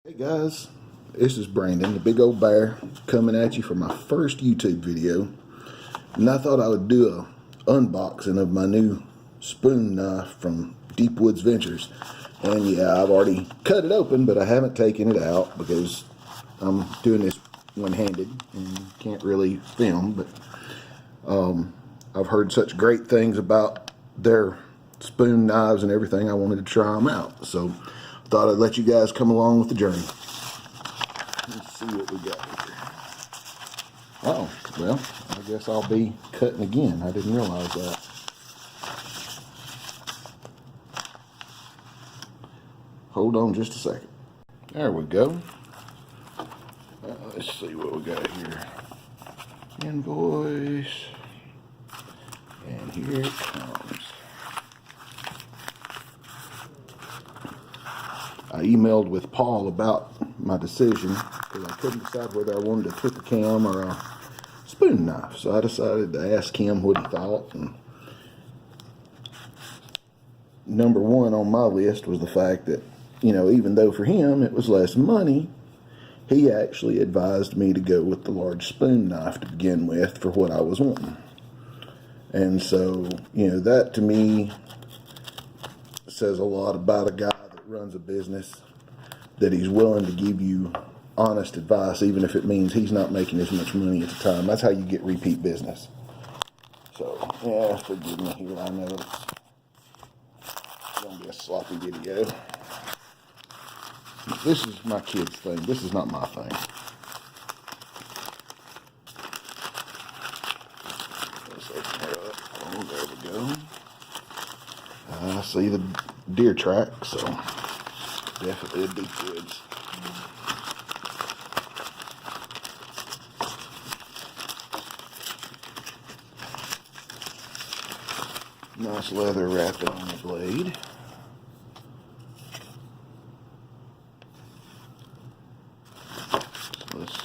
Hey guys, this is Brandon, the big old bear, coming at you for my first YouTube video. And I thought I would do a unboxing of my new spoon knife from Deepwoods Ventures. And yeah, I've already cut it open, but I haven't taken it out because I'm doing this one-handed and can't really film. But I've heard such great things about their spoon knives and everything, I wanted to try them out. So thought I'd let you guys come along with the journey. Let's see what we got here. Oh, well, I guess I'll be cutting again. I didn't realize that. Hold on just a second. There we go. Let's see what we got here. Invoice. And here it comes. I emailed with Paul about my decision because I couldn't decide whether I wanted a clipper cam or a spoon knife. So I decided to ask him what he thought. And number one on my list was the fact that, you know, even though for him it was less money, he actually advised me to go with the large spoon knife to begin with for what I was wanting. And so, you know, that to me says a lot about a guy runs a business, that he's willing to give you honest advice even if it means he's not making as much money at the time. That's how you get repeat business. So yeah, forgive me here, I know it's gonna be a sloppy video. This is my kid's thing, this is not my thing. Let's open her up. Oh, there we go. I see the deer track, so definitely a Deepwoods. Nice leather wrapped on the blade. So let's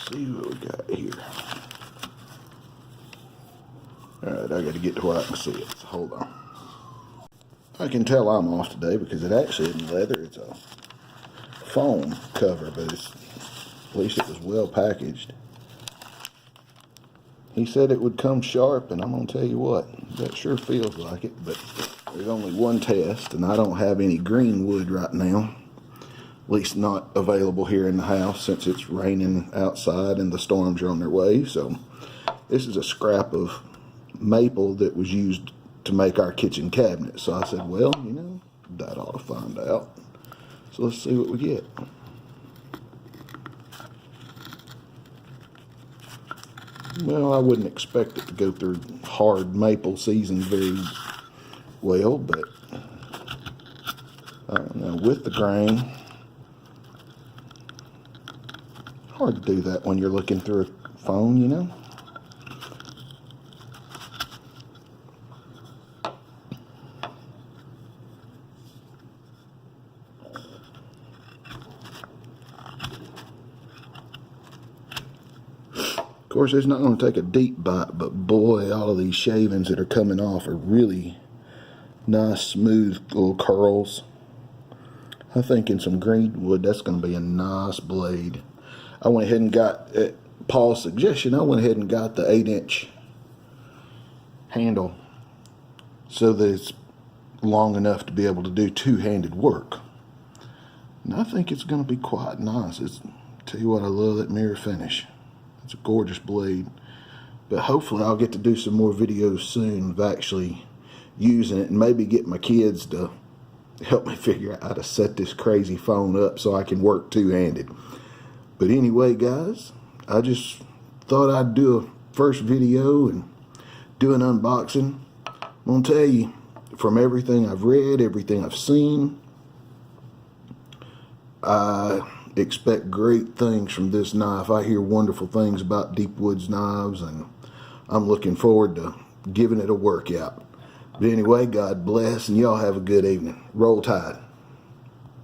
see what we got here. Alright, I gotta get to where I can see it, so hold on. I can tell I'm off today because it actually isn't leather, it's a foam cover, but at least it was well packaged. He said it would come sharp, and I'm going to tell you what, that sure feels like it, but there's only one test, and I don't have any green wood right now, at least not available here in the house since it's raining outside and the storms are on their way. So this is a scrap of maple that was used to make our kitchen cabinet. So I said, well, you know, that ought to find out. So let's see what we get. Well, I wouldn't expect it to go through hard maple season very well, but I don't know, with the grain, hard to do that when you're looking through a phone, you know. Of course, it's not going to take a deep bite, but boy, all of these shavings that are coming off are really nice, smooth little curls. I think in some green wood, that's going to be a nice blade. I went ahead and got, at Paul's suggestion, I went ahead and got the 8-inch handle so that it's long enough to be able to do two-handed work. And I think it's going to be quite nice. Tell you what, I love that mirror finish. It's a gorgeous blade, but hopefully I'll get to do some more videos soon of actually using it and maybe get my kids to help me figure out how to set this crazy phone up so I can work two-handed. But anyway, guys, I just thought I'd do a first video and do an unboxing. I'm going to tell you, from everything I've read, everything I've seen, I expect great things from this knife. I hear wonderful things about Deepwoods knives, and I'm looking forward to giving it a workout. But anyway, God bless, and y'all have a good evening. Roll Tide.